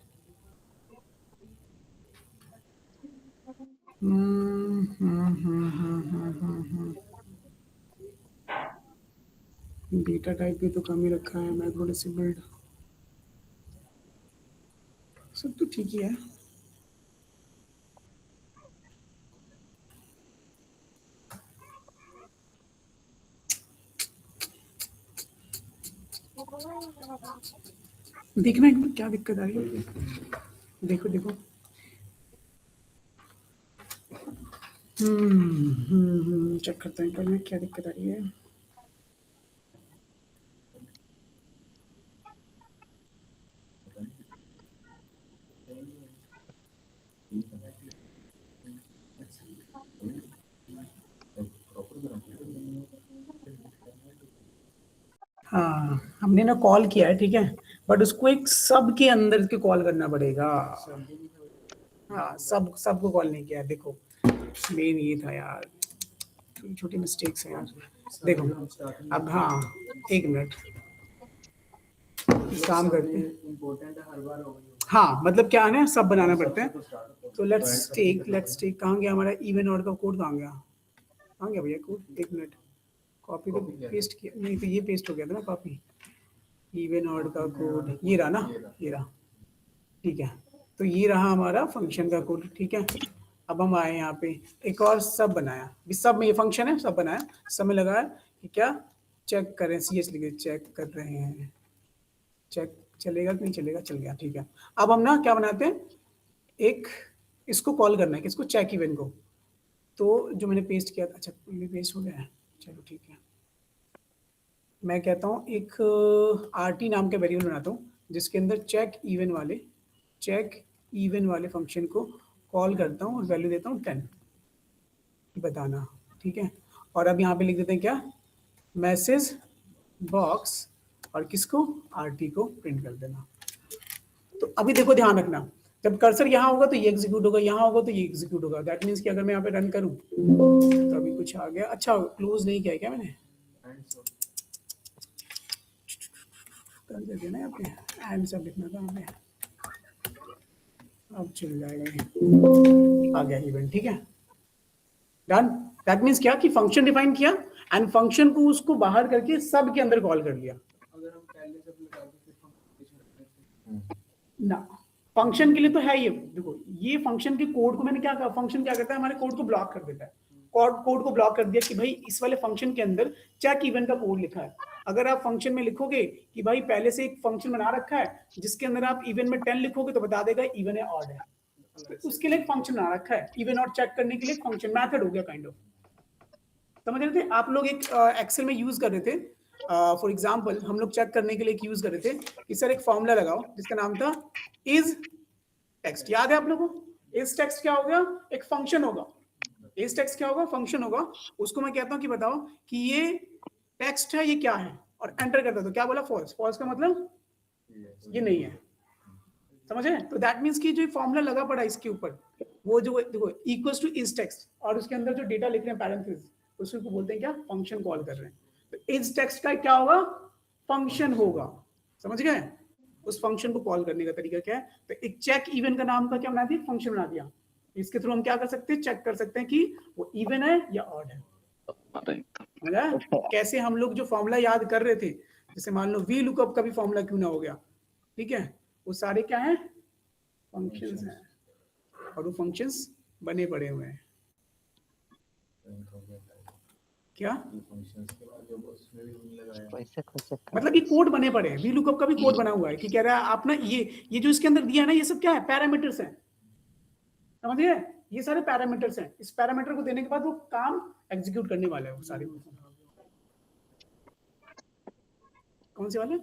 डेटा टाइप भी तो कम ही रखा है, मैक्रो डिसेबल्ड, सब तो ठीक ही है। देखना एक बार क्या दिक्कत आ रही है, देखो देखो, चेक करते हैं पहले क्या दिक्कत आ रही है। हाँ, हमने ना कॉल किया है, ठीक है, बट उसको एक सब के अंदर के कॉल करना पड़ेगा। हाँ, सबको कॉल नहीं किया। देखो मेन ये था यार, छोटी छोटी मिस्टेक्स हैं यार। देखो अब, हाँ एक मिनट काम करते हैं। इम्पोर्टेंट है, हर बार हो गई। हाँ मतलब क्या है ना, सब बनाना पड़ता है। तो लेट्स टेक कहाँ गया हमारा इवन ऑड का कोड, कहाँ गया भैया कोड? एक मिनट, कॉपी तो पेस्ट किया नहीं, तो ये पेस्ट हो गया था ना कॉपी। इवन ऑड का कोड ये रहा ना, ये रहा, ठीक है। तो ये रहा हमारा फंक्शन का कोड, ठीक है। अब हम आए यहाँ पे, एक और सब बनाया, सब में ये फंक्शन है, सब बनाया, सब में लगाया कि क्या चेक करें, CS लिखे चेक कर रहे हैं, चेक चलेगा कि नहीं चलेगा, चल गया, ठीक है। अब हम ना क्या बनाते हैं, एक इसको कॉल करना है, किसको? चेक इवेंट को। तो जो मैंने पेस्ट किया था, अच्छा ये पेस्ट हो गया है, चलो ठीक है। मैं कहता हूँ एक RT नाम के वेरिएबल बनाता हूँ जिसके अंदर चेक इवन वाले फंक्शन को कॉल करता हूँ और वैल्यू देता हूँ 10 बताना, ठीक है। और अब यहाँ पे लिख देते हैं क्या, मैसेज बॉक्स, और किसको? RT को प्रिंट कर देना। तो अभी देखो ध्यान रखना, जब कर्सर यहाँ होगा तो ये एग्जीक्यूट होगा, यहाँ होगा तो ये एग्जीक्यूट होगा। दैट मीन्स कि अगर मैं यहाँ पे रन करूँ तो अभी कुछ आ गया। अच्छा क्लोज नहीं किया है क्या मैंने? कर देते ना यहाँ पे, एंड सब लिखना था हमें। अब चल जाएगा ये, आ गया इवेंट, ठीक है, डन। दैट मीन्स क्या कि फंक्शन डिफाइन किया एंड फंक्शन को उसको बाहर करके सब के अंदर कॉल कर लिया। अगर हम पहले जब लगा दो फिर हम ना फंक्शन के लिए तो है ये, देखो ये फंक्शन के कोड को मैंने क्या कहा, फंक्शन क्या करता है, हमारे कोड को ब्लॉक कर देता है। कोड को ब्लॉक कर दिया कि भाई इस वाले फंक्शन के अंदर चेक इवेंट का कोड लिखा है। अगर आप फंक्शन में लिखोगे कि भाई पहले से एक फंक्शन बना रखा है जिसके अंदर आप इवन में 10 लिखोगे तो बता देगा इवन है ऑड है, तो उसके लिए एक फंक्शन बना रखा है, इवन और चेक करने के लिए फंक्शन मेथड हो गया काइंड ऑफ। समझ रहे थे आप लोग? एक एक्सेल में यूज कर रहे थे, फॉर एग्जांपल हम लोग चेक करने के लिए यूज कर रहे थे कि सर एक फॉर्मूला लगाओ जिसका नाम था इज टेक्स्ट। याद है आप लोगों को? इज टेक्स्ट क्या हो गया? एक फंक्शन होगा। इज टेक्स्ट क्या होगा? फंक्शन होगा। उसको मैं कहता हूं कि बताओ कि ये टेक्स्ट है, ये क्या है, और एंटर करता तो क्या बोला? फॉल्स। फॉल्स का मतलब ये नहीं है, समझे? तो दैट मींस कि जो फॉर्मूला लगा पड़ा इसके ऊपर, वो जो देखो इक्वल्स टू इज टेक्स्ट, और उसके अंदर जो डेटा लिख रहे हैं पैरेंथेसिस, उसको बोलते हैं क्या? फंक्शन कॉल कर रहे हैं। तो इज टेक्स्ट का क्या होगा? फंक्शन होगा, समझ गए? उस फंक्शन को कॉल करने का तरीका क्या है? तो एक चेक इवन का नाम का क्या बना दिया? फंक्शन बना दिया। इसके थ्रू हम क्या कर सकते हैं? चेक कर सकते हैं कि वो इवन है या ऑड है। कैसे हम लोग जो फॉर्मूला याद कर रहे थे, जैसे मान लो वी लुकअप का भी फॉर्मूला क्यों ना हो गया, ठीक है, वो सारे क्या है? फंक्शंस हैं, और वो फंक्शंस बने पड़े हुए हैं। क्या मतलब ये कोड बने पड़े हैं, वी लुकअप का भी कोड बना हुआ है कि कह रहा है आप ना ये जो इसके अंदर दिया है ना, ये सब क्या है? पैरामीटर्स हैं, समझिए? ये सारे पैरामीटर्स हैं। इस पैरामीटर को देने के बाद वो काम एग्जीक्यूट करने वाला है। वो सारे कौन से वाले?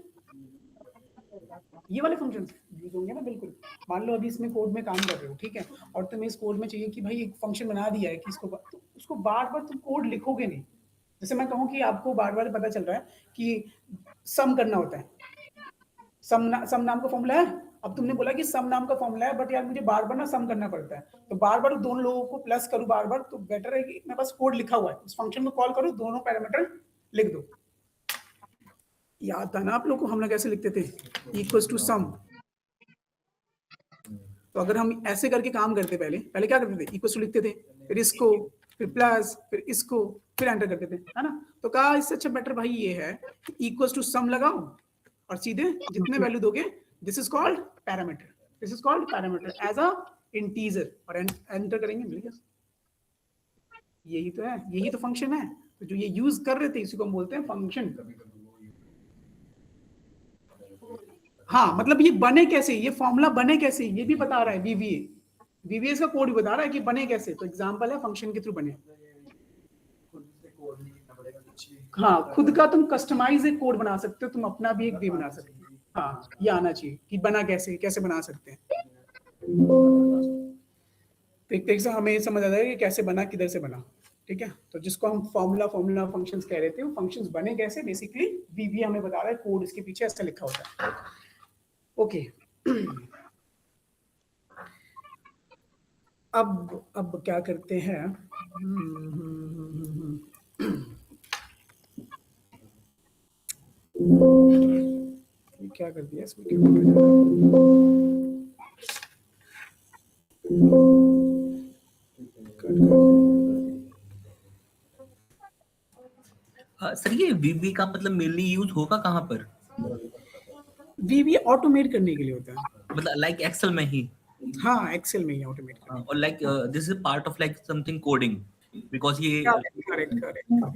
ये वाले फंक्शंस यूज होंगे ना, बिल्कुल। मान लो अभी इसमें कोड में काम कर रहे हो, ठीक है, और तुम्हें इस कोड में चाहिए कि भाई एक फंक्शन बना दिया है कि इसको, तो उसको बार बार तुम कोड लिखोगे नहीं। जैसे मैं कहूँ कि आपको बार बार पता चल रहा है कि सम करना होता है, सम नाम का फॉर्मूला है। अब तुमने बोला कि सम नाम का फॉर्मूला है, बट यार मुझे बार बार ना सम करना पड़ता है, तो बार बार दोनों लोगों को प्लस करूं बार बार, तो बेटर है कि मैं बस कोड लिखा हुआ है, उस फंक्शन को कॉल करो, दोनों पैरामीटर लिख दो। याद था ना आप लोगों को हम लोग कैसे लिखते थे? Equals to some. तो अगर हम ऐसे करके काम करते, पहले क्या करते थे? इक्वल्स टू लिखते थे, फिर इसको, फिर प्लस, फिर इसको, फिर एंटर करते थे, है ना? तो कहा इससे अच्छा बेटर भाई ये है कि इक्वल्स टू सम लगाओ और सीधे जितने वैल्यू दोगे, this is called parameter, this is called parameter as a integer, और एंटर करेंगे, मिल गया। यही तो है, यही तो फंक्शन है। तो जो ये यूज कर रहे थे इसी को हम बोलते हैं फंक्शन। हाँ मतलब ये बने कैसे, ये फॉर्मूला बने कैसे, ये भी बता रहा है VBA का कोड भी बता रहा है कि बने कैसे। तो एग्जांपल है फंक्शन के थ्रू बने। हाँ, खुद का तुम कस्टमाइज एक कोड बना सकते हो, तुम अपना भी एक बना सकते हो। हाँ, ये आना चाहिए कि बना कैसे बना सकते हैं। तो एक तरीके से हमें समझ आ जाएगा कि कैसे बना, किधर से बना, ठीक है। तो जिसको हम फॉर्मूला फंक्शंस कह रहे थे, वो फंक्शंस बने कैसे, बेसिकली VBA हमें बता रहा है, कोड इसके पीछे ऐसा लिखा होता है। ओके अब क्या करते हैं? ये क्या कर दिया इसमें? क्यों हो जाएगा? सर ये वीबी का मतलब मेनली यूज होगा कहाँ पर? वीबी ऑटोमेट करने के लिए होता है। मतलब लाइक एक्सेल में ही? हाँ, एक्सेल में ही ऑटोमेट करने और like this is part of like something coding, because ये करेक्ट।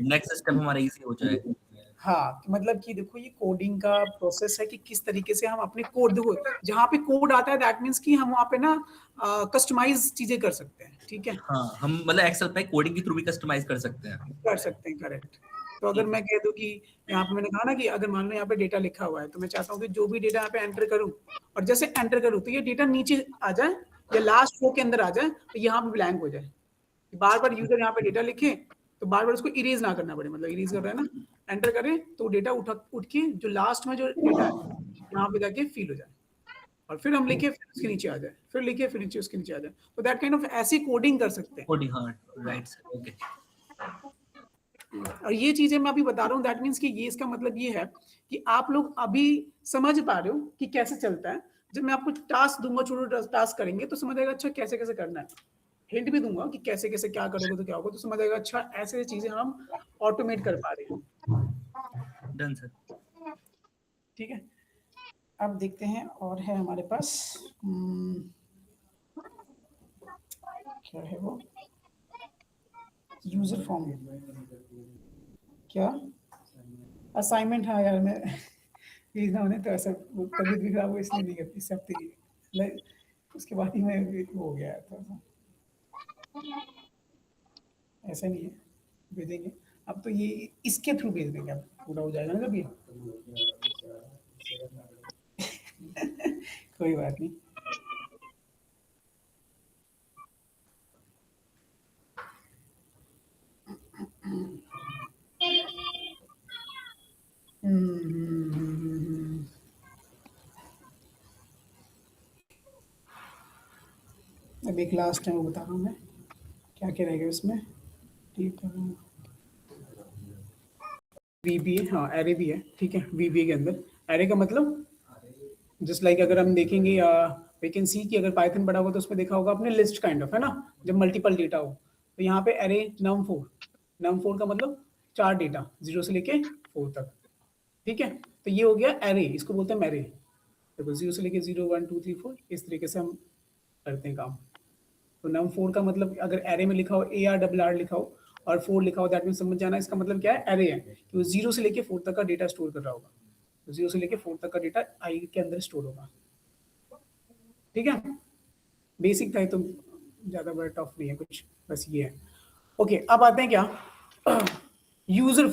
नेक्स्ट स्टेप हमारा इजी हो जाए। हाँ, मतलब कि देखो ये कोडिंग का प्रोसेस है कि किस तरीके से हम अपने कोड, देखो जहाँ पे कोड आता है दैट मीन्स कि हम वहाँ पे ना कस्टमाइज चीजें कर सकते हैं, ठीक है? हाँ, हम मतलब एक्सेल पे कोडिंग के थ्रू भी कस्टमाइज कर सकते हैं। कर सकते हैं, करेक्ट। तो अगर मैं कह दूं कि यहाँ पे मैंने कहा ना कि अगर मान लो यहाँ पे डेटा लिखा हुआ है तो मैं चाहता हूँ कि जो भी डेटा यहाँ पे एंटर करूँ और जैसे एंटर करूँ तो ये डेटा नीचे आ जाए या लास्ट रो के अंदर आ जाए, तो यहाँ पे ब्लैंक हो जाए। बार बार यूजर यहाँ पे डेटा लिखे तो बार बार उसको इरेज ना करना पड़े, मतलब इरेज कर रहा है ना, एंटर करे तो डेटा उठ के जो लास्ट में जो डेटा है यहाँ पे जाके फिल हो जाए, और फिर हम लिखे फिर उसके नीचे आ जाए, फिर लिखे फिर नीचे उसके नीचे आ जाए। तो दैट काइंड ऑफ ऐसी कोडिंग कर सकते हैं। कोडिंग, हाँ राइट सर, ओके। और ये चीजें मैं अभी बता रहा हूँ, दैट मीन्स कि ये इसका मतलब ये है कि आप लोग अभी समझ पा रहे हो कि कैसे चलता है। जब मैं आपको टास्क दूंगा, छोटे टास्क करेंगे तो समझ आएगा अच्छा कैसे कैसे करना है। हिंट भी दूंगा कि कैसे कैसे क्या करोगे तो क्या होगा, तो समझ आएगा अच्छा ऐसे चीजें हम ऑटोमेट कर पा रहे हैं। Done sir. ठीक है, अब देखते हैं और है हमारे पास क्या है वो, यूजर फॉर्म। क्या असाइनमेंट? हाँ यार, मैं प्लीज ना होने तो ऐसा तबीयत भी खराब हो इसलिए नहीं करती इस हफ्ते की, उसके बाद ही मैं हो गया थोड़ा सा। ऐसा नहीं है, भेजेंगे अब तो, ये इसके थ्रू भेज देंगे, अब पूरा हो जाएगा ना कभी। कोई बात नहीं। अब एक लास्ट टाइम बता रहा हूँ मैं क्या क्या रहेगा इसमें। ठीक है, वीबीए, हाँ एरे भी है, ठीक है। वीबीए के अंदर एरे का मतलब जस्ट लाइक अगर हम देखेंगे वी कैन सी कि अगर पाइथन पढ़ा होगा तो उसमें देखा होगा आपने लिस्ट काइंड ऑफ, है ना, जब मल्टीपल डेटा हो तो यहाँ पे एरे num4 का मतलब 4 डेटा 0 से लेके 4 तक, ठीक है। तो ये हो गया एरे, इसको बोलते हैं एरे। देखो 0 से लेके 0 1 2 3 4 इस तरीके से हम करते हैं काम। तो num4 का मतलब अगर एरे में लिखा हो ARR लिखा हो और 4 लिखा हो, दैट मीन समझ जाना इसका मतलब क्या है, एरे है कि वो 0 से लेके 4 तक का डेटा स्टोर कर रहा होगा। तो 0 से लेके 4 तक का डेटा आई के अंदर स्टोर होगा, ठीक है। बेसिक था, तो ज्यादा बड़ा टफ नहीं है कुछ, बस ये है। ओके, अब आते हैं क्या, यूजर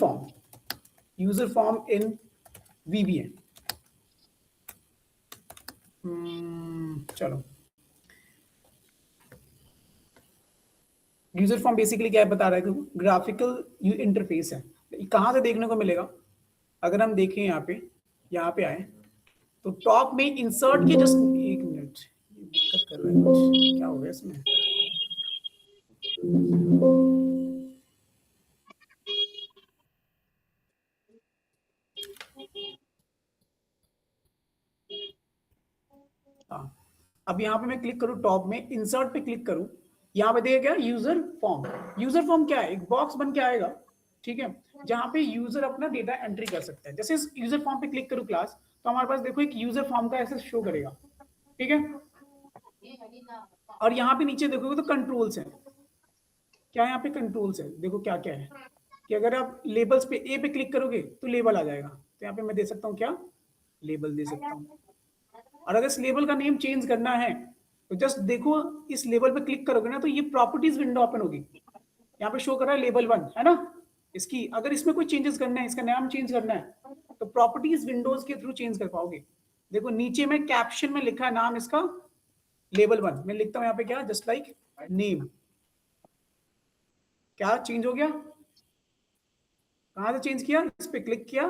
फॉर्म इन VBA। चलो, यूजर फॉर्म बेसिकली क्या है बता रहा है कि ग्राफिकल इंटरफेस है। कहाँ से देखने को मिलेगा? अगर हम देखें यहाँ पे आए तो टॉप में इंसर्ट के जस्ट एक मिनट, दिक्कत कर रहा है कुछ, क्या हो गया इसमें? हाँ, अब यहाँ पे मैं क्लिक करूँ, टॉप में इंसर्ट पे क्लिक करूँ, यहाँ पे देखिए क्या, यूजर फॉर्म क्या है, एक बॉक्स बन के आएगा, ठीक है, जहाँ पे यूजर अपना डेटा एंट्री कर सकता है। जैसे इस यूजर फॉर्म पे क्लिक करूँ क्लास, तो हमारे पास देखो एक यूजर फॉर्म का ऐसे शो करेगा, ठीक है। और यहाँ पे नीचे देखोगे तो कंट्रोल्स है, क्या यहाँ पे कंट्रोल्स है, देखो क्या क्या है कि अगर आप लेबल्स पे ए पे क्लिक करोगे तो लेबल आ जाएगा, तो यहाँ पे मैं दे सकता हूँ क्या, लेबल दे सकता हूँ। और अगर इस लेबल का नेम चेंज करना है तो जस्ट देखो इस लेबल पे क्लिक करोगे ना तो ये प्रॉपर्टीज विंडो ओपन होगी, यहाँ पे शो कर रहा है लेबल 1, है ना। इसकी अगर इसमें कोई चेंजेस करना है, इसका नाम चेंज करना है तो प्रॉपर्टीज विंडोज के थ्रू चेंज कर पाओगे। देखो नीचे में कैप्शन में लिखा है नाम इसका लेबल 1, मैं लिखता हूँ यहाँ पे क्या, जस्ट लाइक नेम, क्या चेंज हो गया, कहाँ से चेंज किया, इस पे क्लिक किया,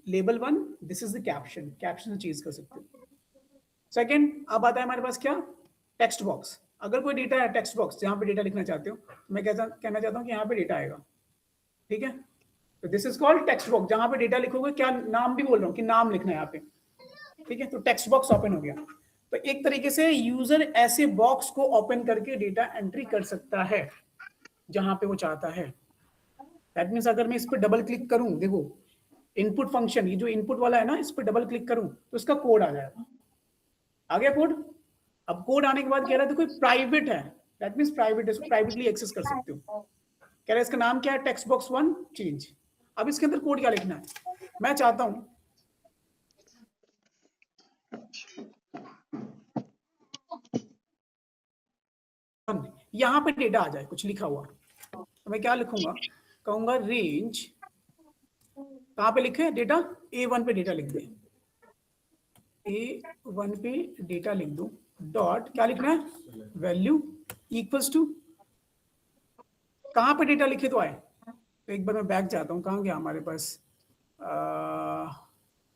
label 1, this is the caption से चेंज कर सकते हो। सेकंड, अब आता है हमारे पास क्या, टेक्स्ट बॉक्स। अगर कोई डेटा है टेक्स्ट बॉक्स जहां पे डेटा लिखना चाहते हो, तो मैं कहना चाहता हूं कि यहाँ पे डेटा आएगा, ठीक है। तो this is called text box, जहां पे डेटा लिखोगे, क्या नाम भी बोल रहा हूँ कि नाम लिखना है यहाँ पे, ठीक है। तो टेक्स्ट बॉक्स ओपन हो गया। तो एक तरीके से यूजर ऐसे बॉक्स को ओपन करके डेटा एंट्री कर सकता है जहां पे वो चाहता है। दैट मीन्स अगर मैं इस पर डबल क्लिक करूं, देखो इनपुट फंक्शन, ये जो इनपुट वाला है ना, इस पर डबल क्लिक करूं तो इसका कोड आ जाएगा। आ गया कोड। अब कोड आने के बाद कह रहा है कोई प्राइवेट है, दैट मीन्स प्राइवेट, इसको प्राइवेटली एक्सेस कर सकते हो। कह रहा है इसका नाम क्या है, टेक्स्ट बॉक्स 1 चेंज। अब इसके अंदर कोड क्या लिखना है, मैं चाहता हूं यहां पे डेटा आ जाए कुछ लिखा हुआ, तो मैं क्या लिखूंगा, कहूंगा रेंज, कहां पे लिखे डेटा, A1 पे डेटा लिख दे, A1 पे डेटा लिख दो, डॉट क्या लिखना है, वैल्यू इक्वल्स टू, कहां पे डेटा लिखे तो आए। तो एक बार मैं बैक जाता हूँ, कहाँ गया हमारे पास,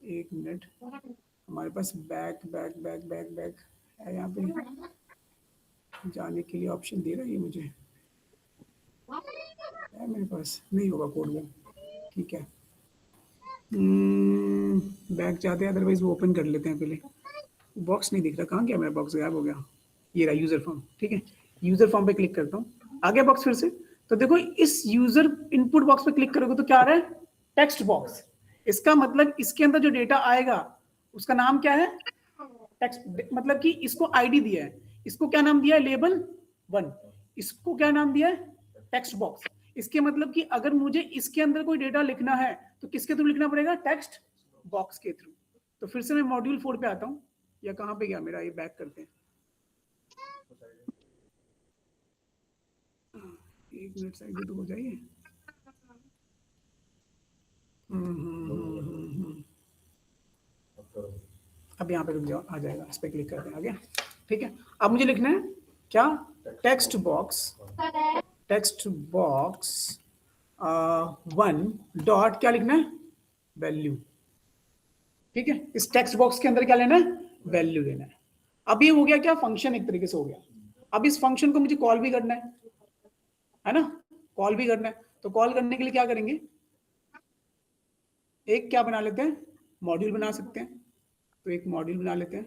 एक मिनट, हमारे पास back back back back back है, यहाँ पे जाने के लिए ऑप्शन दे रहा है मुझे, है मेरे पास, नहीं होगा कोड वो, ठीक है। बैक जाते हैं, अदरवाइज वो ओपन कर लेते हैं पहले। बॉक्स नहीं दिख रहा, कहाँ गया मेरा बॉक्स, गायब हो गया, ये रहा यूजर फॉर्म, ठीक है। यूजर फॉर्म पे क्लिक करता हूँ, आ गया बॉक्स फिर से। तो देखो इस यूजर इनपुट बॉक्स पे क्लिक करोगे तो क्या आ रहा है, टेक्स्ट बॉक्स। इसका मतलब इसके अंदर जो डेटा आएगा उसका नाम क्या है, टेक्स्ट, मतलब कि इसको आईडी दिया है, इसको क्या नाम दिया है, लेबल 1, इसको क्या नाम दिया है, टेक्स्ट बॉक्स। इसके मतलब कि अगर मुझे इसके अंदर कोई डेटा लिखना है तो किसके थ्रू लिखना पड़ेगा, टेक्स्ट बॉक्स के थ्रू। तो फिर से मैं मॉड्यूल 4 पे आता हूँ, या कहाँ पे गया मेरा, ये बैक करते हैं, एक मिनट साइड तो हो जाइए। अब यहाँ पे रुक जाओ, आ जाएगा, इस पे क्लिक करते हैं, आ गया, ठीक है। अब मुझे लिखना है क्या, टेक्स्ट बॉक्स 1 डॉट क्या लिखना है, वैल्यू, ठीक है। इस टेक्स्ट बॉक्स के अंदर क्या लेना है, वैल्यू लेना है। अब ये हो गया क्या, फंक्शन एक तरीके से हो गया। अब इस फंक्शन को मुझे कॉल भी करना है ना, कॉल भी करना है। तो कॉल करने के लिए क्या करेंगे, एक क्या बना लेते हैं, मॉड्यूल बना सकते हैं। तो एक मॉड्यूल बना लेते हैं,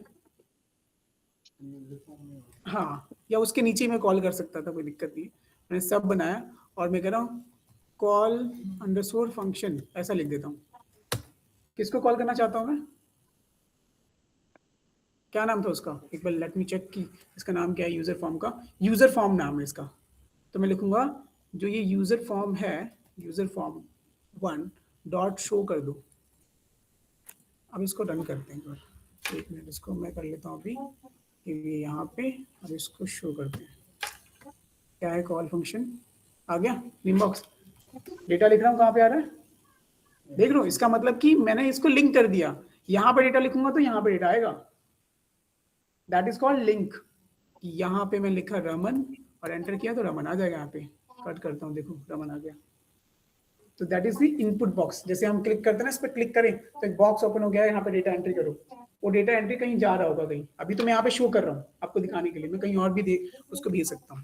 हाँ, या उसके नीचे मैं कॉल कर सकता था, कोई दिक्कत नहीं। मैंने सब बनाया और मैं कह रहा हूँ कॉल अंडरस्कोर फंक्शन, ऐसा लिख देता हूँ। किसको कॉल करना चाहता हूँ मैं, क्या नाम था उसका, एक बार लेट मी चेक कि इसका नाम क्या है, यूजर फॉर्म का, यूजर फॉर्म नाम है इसका। तो मैं लिखूंगा जो ये यूजर फॉर्म है, यूजर फॉर्म 1 डॉट शो कर दो। अब इसको रन करते हैं, एक मिनट, इसको मैं कर लेता हूँ अभी, ये यहाँ पे, अब इसको शो करते हैं। क्या है, कॉल फंक्शन आ गया, इनबॉक्स, डेटा लिख रहा हूँ, कहाँ पे आ रहा है, देख रहा हूँ। इसका मतलब कि मैंने इसको लिंक कर दिया, यहाँ पे डेटा लिखूंगा तो यहाँ पे डेटा आएगा, दैट इज कॉल्ड लिंक। यहाँ पे मैं लिखा रमन और एंटर किया तो रमन आ जाएगा, यहाँ पे कट करता हूँ, देखो रमन आ गया। तो that is the input box. जैसे हम क्लिक करते हैं ना, इस पर क्लिक करें तो एक बॉक्स ओपन हो गया है, यहाँ पे डेटा एंट्री करो, वो डेटा एंट्री कहीं जा रहा होगा कहीं। अभी तो मैं यहाँ पे शो कर रहा हूँ आपको दिखाने के लिए, मैं कहीं और भी उसको भेज सकता हूँ।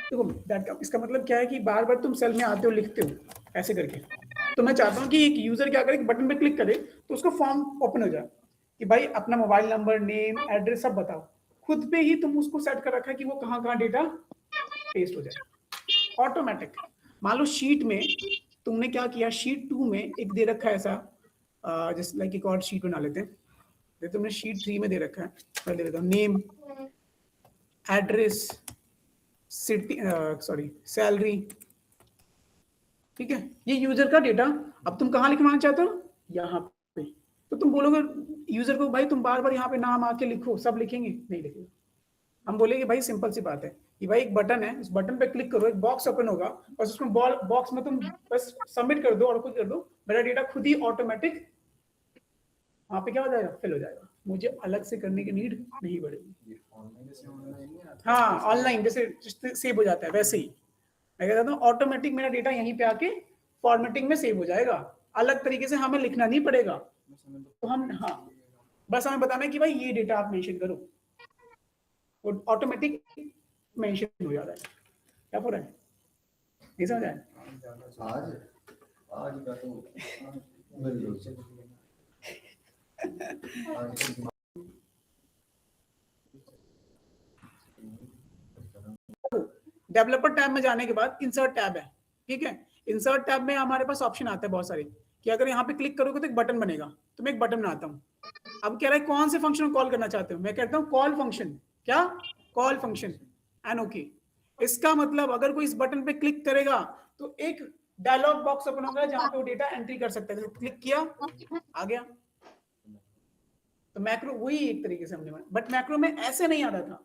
देखो इसका मतलब क्या है कि बार बार तुम सेल में आते हो, लिखते हो ऐसे करके। तो मैं चाहता हूँ कि एक यूजर क्या करे, बटन पे क्लिक करे तो उसका फॉर्म ओपन हो जाए कि भाई अपना मोबाइल नंबर, नेम, एड्रेस सब बताओ। खुद पे ही तुम उसको सेट कर रखा है कि वो कहाँ कहाँ डेटा पेस्ट हो जाए, ऑटोमेटिक। मान लो शीट में तुमने क्या किया, शीट 2 में एक दे रखा है ऐसा, जैसे लाइक एक और शीट बना लेते हैं। तुमने शीट 3 में दे रखा है, मैं दे देता हूँ name, address, city, sorry salary, ठीक है। ये यूजर का डेटा। अब तुम कहाँ लिखवाना चाहते हो, यहाँ पे। तो तुम बोलोगे यूजर को, भाई तुम बार बार यहाँ पे नाम आके लिखो, सब लिखेंगे, नहीं लिखेगा। हम बोलेंगे भाई सिंपल सी बात है कि भाई एक बटन है, उस बटन पे क्लिक करो, एक बॉक्स ओपन होगा, बस उसमें बॉक्स में तुम बस सबमिट कर दो और कुछ कर दो, मेरा डेटा खुद ही ऑटोमेटिक वहाँ पे क्या हो जाएगा, फिल हो जाएगा। मुझे अलग से करने की नीड नहीं पड़ेगी। हाँ, ऑनलाइन जैसे सेव हो जाता है वैसे ही मैं कहता हूँ, ऑटोमेटिक मेरा डेटा यहीं पे आके फॉर्मेटिंग में सेव हो जाएगा। अलग तरीके से हमें लिखना नहीं पड़ेगा, तो हम हाँ बस हमें बताना है कि भाई ये डेटा आप मेंशन करो, वो ऑटोमेटिक मेंशन हो जाता है। क्या पूरा है, नहीं समझ आया? आज आज का तो बिल्कुल डेवलपर टैब में जाने के बाद इंसर्ट टैब है, ठीक है। इंसर्ट टैब में हमारे पास ऑप्शन आता है बहुत सारे कि अगर यहाँ पे क्लिक करोगे तो एक बटन बनेगा, तो मैं एक बटन बनाता हूँ। अब कह रहा है कौन से फंक्शन कॉल करना चाहते हो, मैं कहता हूँ कॉल फंक्शन। क्या? Call function and okay. इसका मतलब अगर कोई इस बटन पे क्लिक करेगा तो एक डायलॉग बॉक्स ओपन होगा जहां पे वो डेटा एंट्री कर सकता है। क्लिक किया, आ गया। तो मैक्रो वही एक तरीके से हमने, बट मैक्रो में ऐसे नहीं आ रहा था,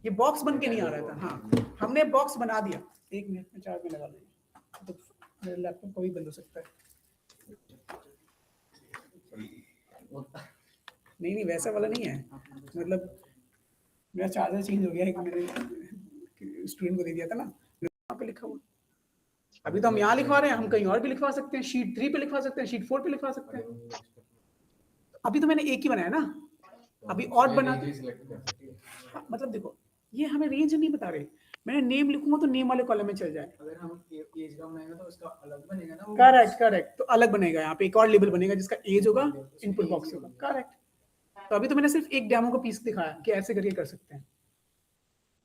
ये बॉक्स बन के नहीं आ रहा था। हाँ हमने बॉक्स बना दिया। एक मिनट में चार्ज में लगा देंगे तो मेरे लैपटॉप को भी बंद हो सकता है। नहीं वैसा वाला नहीं है, मतलब मेरा चार्जर चेंज हो गया है कि मेरे स्टूडेंट को दे दिया था ना, यहाँ पे लिखा हुआ। अभी तो हम यहाँ लिखवा रहे हैं, हम कहीं और भी लिखवा सकते हैं, शीट 3 पे लिखवा सकते हैं, शीट 4 पे लिखवा सकते हैं। अभी तो मैंने एक ही बनाया ना, अभी और बना हाँ, मतलब देखो ये हमें रेंज नहीं बता रहे। मैंने नेम लिखूंगा तो नेम वाले कॉलम में चल जाए। अगर हम एज का बनाएंगे तो उसका अलग बनेगा ना। करेक्ट, तो अलग बनेगा, यहाँ पे एक और लेबल बनेगा जिसका एज होगा, इनपुट बॉक्स होगा। करेक्ट। तो अभी तो मैंने सिर्फ एक डेमो का पीस दिखाया कि ऐसे करके कर सकते हैं।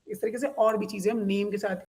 इस तरीके से और भी चीजें हम नेम के साथ